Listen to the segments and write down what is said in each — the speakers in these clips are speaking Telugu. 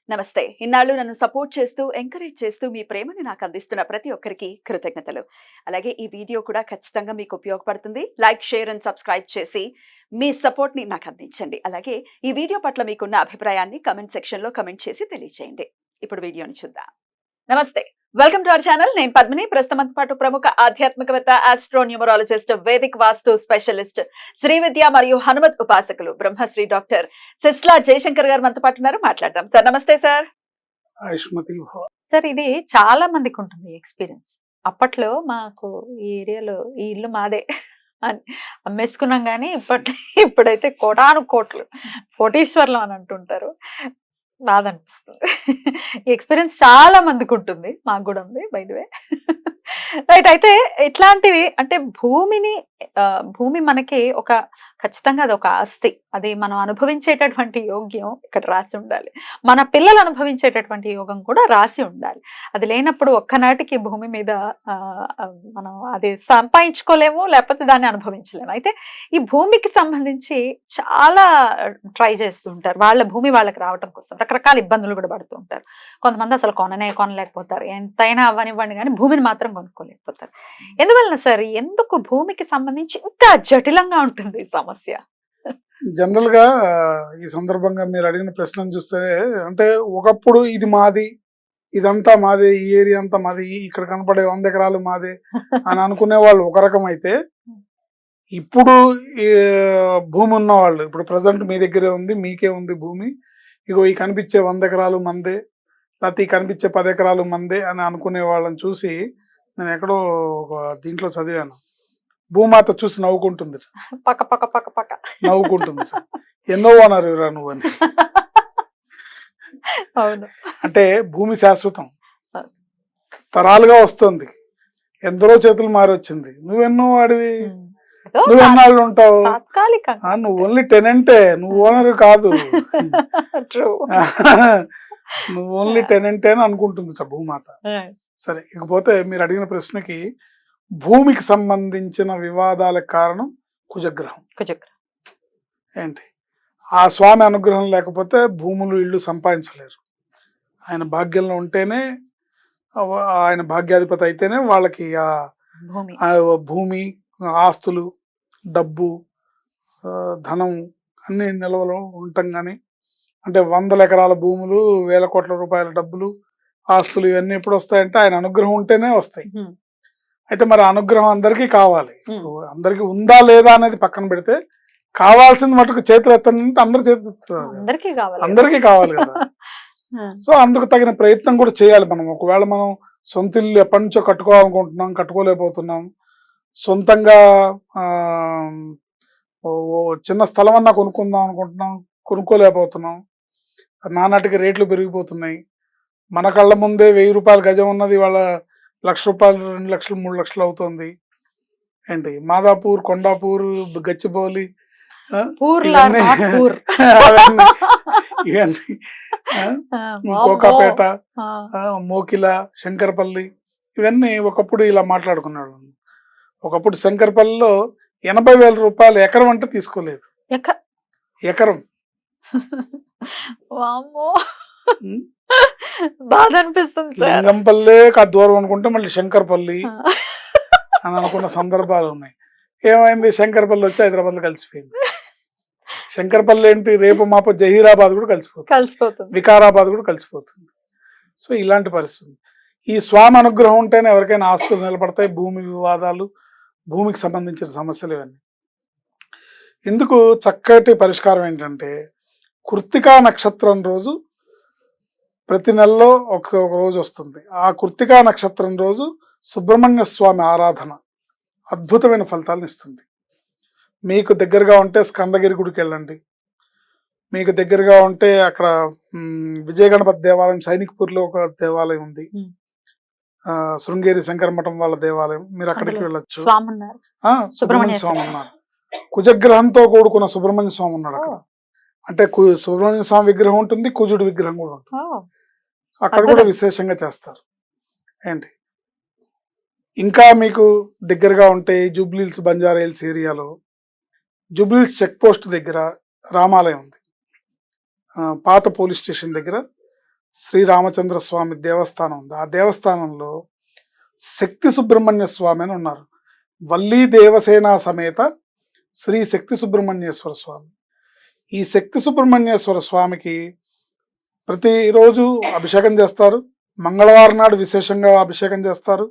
నమస్తే. ఇన్నాళ్ళు నన్ను సపోర్ట్ చేస్తూ, ఎంకరేజ్ చేస్తూ మీ ప్రేమని నాకు అందిస్తున్న ప్రతి ఒక్కరికి కృతజ్ఞతలు. అలాగే ఈ వీడియో కూడా ఖచ్చితంగా మీకు ఉపయోగపడుతుంది. లైక్, షేర్ అండ్ సబ్స్క్రైబ్ చేసి మీ సపోర్ట్‌ని నాకు అందించండి. అలాగే ఈ వీడియో పట్ల మీకున్న అభిప్రాయాన్ని కామెంట్ సెక్షన్‌లో కామెంట్ చేసి తెలియజేయండి. ఇప్పుడు వీడియోని చూద్దాం. నమస్తే. Welcome to our channel. నేను పద్మిని. ప్రస్తుతం పాటు ప్రముఖ ఆధ్యాత్మికవేత్త, ఆస్ట్రో న్యూమరాలజిస్ట్, వేదిక్ వాస్తు స్పెషలిస్ట్, శ్రీ విద్య మరియు హనుమత్ ఉపాసకులు బ్రహ్మశ్రీ డాక్టర్ సిస్లా జయశంకర్ గారు మనతో పాటు ఉన్నారు. మాట్లాడదాం. సార్ నమస్తే సార్. సార్ ఇది చాలా మందికి ఉంటుంది ఎక్స్పీరియన్స్. అప్పట్లో మాకు ఈ ఏరియాలో ఈ ఇల్లు మాదే అని అమ్మేసుకున్నాం, కానీ ఇప్పుడైతే కోటాను కోట్లు కోటీశ్వర్లం అని అంటుంటారు. బాధ అనిపిస్తుంది. ఈ ఎక్స్పీరియన్స్ చాలా మందికి ఉంటుంది, మాకు కూడా ఉంది బై ది వే. రైట్. అయితే ఇట్లాంటివి అంటే భూమి మనకి ఒక ఖచ్చితంగా అది ఒక ఆస్తి. అది మనం అనుభవించేటటువంటి యోగ్యం ఇక్కడ రాసి ఉండాలి. మన పిల్లలు అనుభవించేటటువంటి యోగం కూడా రాసి ఉండాలి. అది లేనప్పుడు ఒక్కనాటికి భూమి మీద మనం అది సంపాదించుకోలేము, లేకపోతే దాన్ని అనుభవించలేము. అయితే ఈ భూమికి సంబంధించి చాలా ట్రై చేస్తూ ఉంటారు, వాళ్ళ భూమి వాళ్ళకి రావటం కోసం రకరకాల ఇబ్బందులు కూడా పడుతూ ఉంటారు. కొంతమంది అసలు కొనలేకపోతారు, ఎంతైనా అవ్వనివ్వండి, కానీ భూమిని మాత్రం కొనుక్కోలేకపోతారు. ఎందువలన సార్, ఎందుకు భూమికి సంబంధించి ఇంత జటిలంగా ఉంటుంది ఈ సమస్య? జనరల్ గా ఈ సందర్భంగా మీరు అడిగిన ప్రశ్నను చూస్తే, అంటే ఒకప్పుడు ఇది మాది, ఇదంతా మాదే, ఈ ఏరియా అంతా మాది, ఇక్కడ కనపడే 100 ఎకరాలు మాదే అని అనుకునే వాళ్ళు ఒక రకం అయితే, ఇప్పుడు భూమి ఉన్న వాళ్ళు, ఇప్పుడు ప్రజెంట్ మీ దగ్గరే ఉంది, మీకే ఉంది భూమి, ఇగో ఈ కనిపించే 100 ఎకరాలు మందే, లేకపోతే ఈ కనిపించే 10 ఎకరాలు మందే అని అనుకునే వాళ్ళని చూసి నేను ఎక్కడో ఒక దీంట్లో చదివాను. భూమాత చూసి నవ్వుకుంటుంది, పక్క పక్క పక్క పక్క నవ్వుకుంటుంది. ఎన్నో అన్నారు రా నువ్వు అని. అవును. అంటే భూమి శాశ్వతం, తరాలుగా వస్తుంది, ఎందరో చేతులు మారొచ్చింది. నువ్వెన్నో వాడివి, నువ్వెన్నాళ్ళు ఉంటావు, నువ్వు ఓన్లీ టెనెంటే, నువ్వు ఓనర్ కాదు. నువ్వు ఓన్లీ టెనెంటే అని అనుకుంటుంది భూమాత. సరే, ఇకపోతే మీరు అడిగిన ప్రశ్నకి, భూమికి సంబంధించిన వివాదాలకు కారణం కుజగ్రహం. ఏంటి, ఆ స్వామి అనుగ్రహం లేకపోతే భూములు ఇళ్ళు సంపాదించలేరు. ఆయన భాగ్యంలో ఉంటేనే, ఆయన భాగ్యాధిపతి అయితేనే వాళ్ళకి ఆ భూమి, ఆస్తులు, డబ్బు, ధనం అన్ని నిల్వలో ఉంటాం. కానీ అంటే 100 ఎకరాల భూములు, 1000 కోట్ల రూపాయల డబ్బులు, ఆస్తులు ఇవన్నీ ఎప్పుడు వస్తాయంటే ఆయన అనుగ్రహం ఉంటేనే వస్తాయి. అయితే మరి అనుగ్రహం అందరికీ కావాలి. అందరికి ఉందా లేదా అనేది పక్కన పెడితే, కావాల్సింది మటుకు చేతులు ఎత్తంటే అందరి చేతులు అందరికీ కావాలి కదా. సో అందుకు తగిన ప్రయత్నం కూడా చేయాలి మనం. ఒకవేళ మనం సొంత ఇల్లు ఎప్పటి నుంచో కట్టుకోవాలనుకుంటున్నాం, కట్టుకోలేకపోతున్నాం, సొంతంగా చిన్న స్థలం అన్నా కొనుక్కుందాం అనుకుంటున్నాం, కొనుక్కోలేకపోతున్నాం, నానాటికి రేట్లు పెరిగిపోతున్నాయి. మన కళ్ళ ముందే 1000 రూపాయల గజం ఉన్నది వాళ్ళ 1,00,000 రూపాయలు, 2 లక్షలు, 3 లక్షలు అవుతుంది. ఏంటి, మాదాపూర్, కొండాపూర్, గచ్చిబౌలి, ఇవన్నీ, కోకాపేట, మోకిల, శంకరపల్లి, ఇవన్నీ ఒకప్పుడు ఇలా మాట్లాడుకున్నాడు. ఒకప్పుడు శంకరపల్లిలో 80,000 రూపాయలు ఎకరం అంటే తీసుకోలేదు. ఎకరం బాధ అనిపిస్తుంది. లింగంపల్లి దూరం అనుకుంటే మళ్ళీ శంకరపల్లి అని అనుకున్న సందర్భాలు ఉన్నాయి. ఏమైంది, శంకరపల్లి వచ్చి హైదరాబాద్ లో కలిసిపోయింది. శంకరపల్లి ఏంటి, రేపు మాపు జహీరాబాద్ కూడా కలిసిపోతుంది, వికారాబాద్ కూడా కలిసిపోతుంది. సో ఇలాంటి పరిస్థితి. ఈ స్వామి అనుగ్రహం ఉంటేనే ఎవరికైనా ఆస్తులు నిలబడతాయి. భూమి వివాదాలు, భూమికి సంబంధించిన సమస్యలు ఇవన్నీ. ఇందుకు చక్కటి పరిష్కారం ఏంటంటే, కృత్తికా నక్షత్రం రోజు ప్రతి నెలలో ఒక రోజు వస్తుంది. ఆ కృత్తికా నక్షత్రం రోజు సుబ్రహ్మణ్య స్వామి ఆరాధన అద్భుతమైన ఫలితాలను ఇస్తుంది. మీకు దగ్గరగా ఉంటే స్కందగిరి గుడికి వెళ్ళండి. మీకు దగ్గరగా ఉంటే అక్కడ విజయ గణపతి దేవాలయం, సైనిక్పూర్లో ఒక దేవాలయం ఉంది, శృంగేరి శంకర మఠం వాళ్ళ దేవాలయం, మీరు అక్కడికి వెళ్ళొచ్చు. సుబ్రహ్మణ్య స్వామి ఉన్నారు, కుజగ్రహంతో కూడుకున్న సుబ్రహ్మణ్య స్వామి ఉన్నాడు అక్కడ. అంటే సుబ్రహ్మణ్య స్వామి విగ్రహం ఉంటుంది, కుజుడి విగ్రహం కూడా ఉంటుంది. అక్కడ కూడా విశేషంగా చేస్తారు. ఏంటి, ఇంకా మీకు దగ్గరగా ఉంటే జూబ్లీహిల్స్, బంజారా హిల్స్ ఏరియాలో జూబ్లీహిల్స్ చెక్ పోస్ట్ దగ్గర రామాలయం ఉంది. పాత పోలీస్ స్టేషన్ దగ్గర శ్రీరామచంద్ర స్వామి దేవస్థానం ఉంది. ఆ దేవస్థానంలో శక్తి సుబ్రహ్మణ్య స్వామి అని ఉన్నారు. వల్లీ దేవసేన సమేత శ్రీ శక్తి సుబ్రహ్మణ్యేశ్వర స్వామి. ఈ శక్తి సుబ్రహ్మణ్యేశ్వర స్వామికి ప్రతిరోజు అభిషేకం చేస్తారు. మంగళవారం నాడు విశేషంగా అభిషేకం చేస్తారు.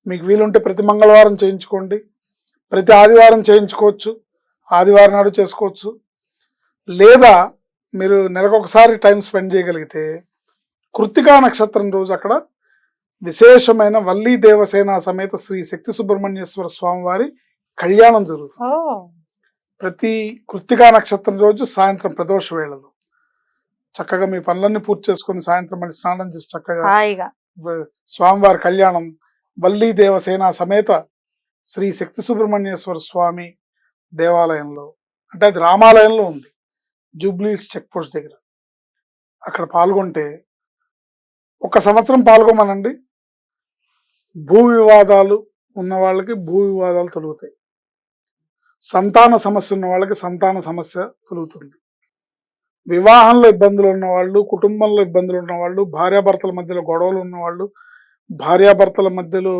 మీకు వీలుంటే ప్రతి మంగళవారం చేయించుకోండి, ప్రతి ఆదివారం చేయించుకోవచ్చు, ఆదివారం నాడు చేసుకోవచ్చు. లేదా మీరు నెలకొకసారి టైం స్పెండ్ చేయగలిగితే కృత్తికా నక్షత్రం రోజు అక్కడ విశేషమైన వల్లీ దేవసేన సమేత శ్రీ శక్తి సుబ్రహ్మణ్యేశ్వర స్వామి వారి కళ్యాణం జరుగుతుంది. ప్రతి కృత్తికా నక్షత్రం రోజు సాయంత్రం ప్రదోష వేళలో చక్కగా మీ పనులన్నీ పూర్తి చేసుకుని సాయంత్రం మళ్ళీ స్నానం చేసి చక్కగా స్వామివారి కళ్యాణం వల్లీ దేవసేన సమేత శ్రీ శక్తి సుబ్రహ్మణ్యేశ్వర స్వామి దేవాలయంలో, అంటే అది రామాలయంలో ఉంది, జూబ్లీస్ చెక్ పోస్ట్ దగ్గర. అక్కడ పాల్గొంటే ఒక సంవత్సరం పాల్గొమనండి, భూ వివాదాలు ఉన్న వాళ్ళకి భూ వివాదాలు తొలుగుతాయి, సంతాన సమస్య ఉన్న వాళ్ళకి సంతాన సమస్య తొలుగుతుంది, వివాహంలో ఇబ్బందులు ఉన్నవాళ్ళు, కుటుంబంలో ఇబ్బందులు ఉన్నవాళ్ళు, భార్యాభర్తల మధ్యలో గొడవలు ఉన్నవాళ్ళు, భార్యాభర్తల మధ్యలో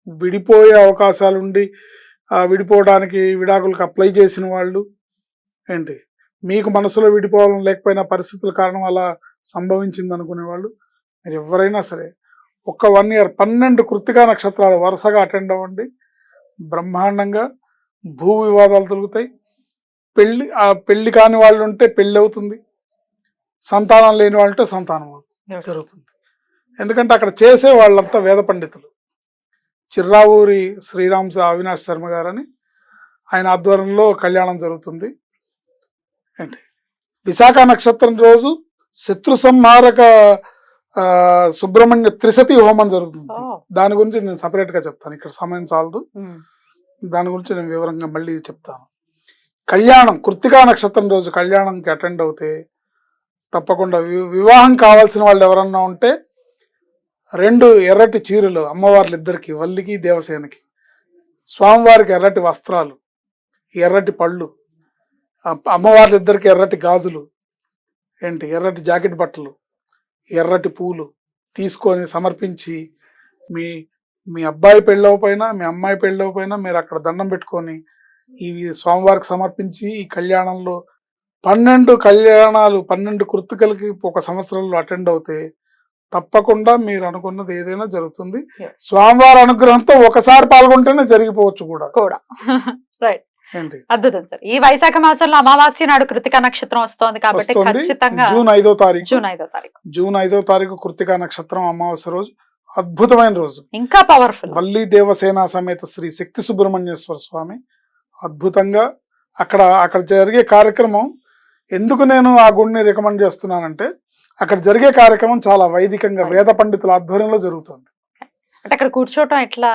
విడిపోయే అవకాశాలు ఉండి విడిపోవడానికి విడాకులకు అప్లై చేసిన వాళ్ళు, ఏంటి మీకు మనసులో విడిపోవాలని లేకపోయినా పరిస్థితుల కారణం అలా సంభవించింది అనుకునే వాళ్ళు, మీరు ఎవరైనా సరే ఒక 1 year 12 కృత్తికా నక్షత్రాలు వరుసగా అటెండ్ అవ్వండి. బ్రహ్మాండంగా భూ వివాదాలు తొలుగుతాయి. పెళ్లి కాని వాళ్ళు ఉంటే పెళ్లి అవుతుంది, సంతానం లేని వాళ్ళు ఉంటే సంతానం జరుగుతుంది. ఎందుకంటే అక్కడ చేసే వాళ్ళంతా వేద పండితులు. చిర్రావూరి శ్రీరామ్ అవినాష్ శర్మ గారని ఆయన ఆధ్వర్యంలో కళ్యాణం జరుగుతుంది. ఏంటి విశాఖ నక్షత్రం రోజు శత్రు సంహారక సుబ్రహ్మణ్య త్రిశతి హోమం జరుగుతుంది. దాని గురించి నేను సపరేట్ గా చెప్తాను, ఇక్కడ సమయం చాలదు. దాని గురించి నేను వివరంగా మళ్ళీ చెప్తాను. కళ్యాణం కృత్తికా నక్షత్రం రోజు కళ్యాణంకి అటెండ్ అవుతే తప్పకుండా వివాహం కావాల్సిన వాళ్ళు ఎవరన్నా ఉంటే 2 ఎర్రటి చీరలు అమ్మవార్లిద్దరికి, వల్లికి దేవసేనకి, స్వామివారికి ఎర్రటి వస్త్రాలు, ఎర్రటి పళ్ళు, అమ్మవార్లిద్దరికి ఎర్రటి గాజులు, ఏంటి ఎర్రటి జాకెట్ బట్టలు, ఎర్రటి పూలు తీసుకొని సమర్పించి మీ అబ్బాయి పెళ్ళవపోయినా మీ అమ్మాయి పెళ్ళవపోయినా మీరు అక్కడ దండం పెట్టుకొని ఈ స్వామివారికి సమర్పించి ఈ కళ్యాణంలో 12 కళ్యాణాలు 12 కృత్తికలకి ఒక సంవత్సరంలో అటెండ్ అవుతే తప్పకుండా మీరు అనుకున్నది ఏదైనా జరుగుతుంది. స్వామివారి అనుగ్రహంతో ఒకసారి పాల్గొంటేనే జరిగిపోవచ్చు కూడా. రైట్, ఏంటి అద్భుతం సార్. ఈ వైశాఖ మాసంలో అమావాస్య నాడు కృత్తికా నక్షత్రం వస్తోంది కాబట్టి ఖచ్చితంగా జూన్ 5వ తారీఖు కృత్తికా నక్షత్రం అమావాస్య రోజు అద్భుతమైన రోజు, ఇంకా పవర్ఫుల్. వల్లీ దేవసేన సమేత శ్రీ శక్తి సుబ్రహ్మణ్యేశ్వర స్వామి అద్భుతంగా అక్కడ జరిగే కార్యక్రమం. ఎందుకు నేను ఆ గుడిని రికమెండ్ చేస్తున్నానంటే అక్కడ జరిగే కార్యక్రమం చాలా వైదికంగా వేద పండితుల ఆధ్వర్యంలో జరుగుతుంది. అంటే అక్కడ కూర్చోవటం ఎట్లా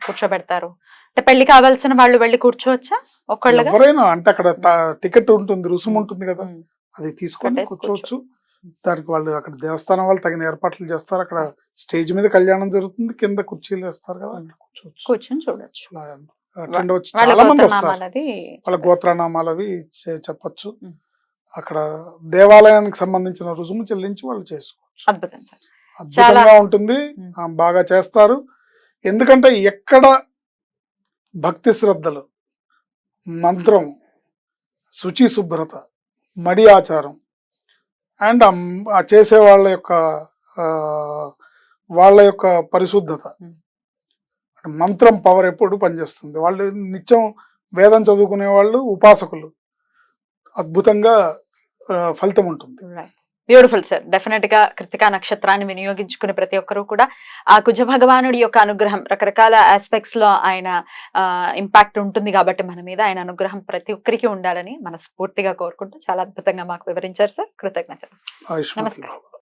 కూర్చోబెడతారు? అంటే పెళ్లి కావాల్సిన వాళ్ళు వెళ్ళి కూర్చోవచ్చా? ఎవరైనా అంటే అక్కడ టికెట్ ఉంటుంది, రుసుము ఉంటుంది కదా, అది తీసుకొని కూర్చోవచ్చు. దానికి వాళ్ళు అక్కడ దేవస్థానం వాళ్ళు తగిన ఏర్పాట్లు చేస్తారు. అక్కడ స్టేజ్ మీద కళ్యాణం జరుగుతుంది, కింద కుర్చీలు వేస్తారు కదా, కూర్చొని చూడొచ్చు. చాలా మంది వస్తారు, వాళ్ళ గోత్రనామాలు అవి చెప్పచ్చు. అక్కడ దేవాలయానికి సంబంధించిన రుసుము చెల్లించి వాళ్ళు చేసుకోవచ్చు. అద్భుతంగా ఉంటుంది, బాగా చేస్తారు. ఎందుకంటే ఎక్కడ భక్తి శ్రద్ధలు, మంత్రం, శుచి శుభ్రత, మడి ఆచారం అండ్ చేసే వాళ్ళ యొక్క పరిశుద్ధత, మంత్రం పవర్ ఎప్పుడు పనిచేస్తుంది. వాళ్ళు నిత్యం వేదం చదువుకునే వాళ్ళు, ఉపాసకులు, అద్భుతంగా ఫలితం ఉంటుంది. Beautiful sir. డెఫినెట్ గా కృత్తికా నక్షత్రాన్ని వినియోగించుకునే ప్రతి ఒక్కరూ కూడా ఆ కుజ భగవానుడి యొక్క అనుగ్రహం, రకరకాల ఆస్పెక్ట్స్ లో ఆయన ఇంపాక్ట్ ఉంటుంది కాబట్టి మన మీద ఆయన అనుగ్రహం ప్రతి ఒక్కరికి ఉండాలని మనస్ఫూర్తిగా కోరుకుంటూ చాలా అద్భుతంగా మాకు వివరించారు సార్. కృతజ్ఞతలు. నమస్కారం.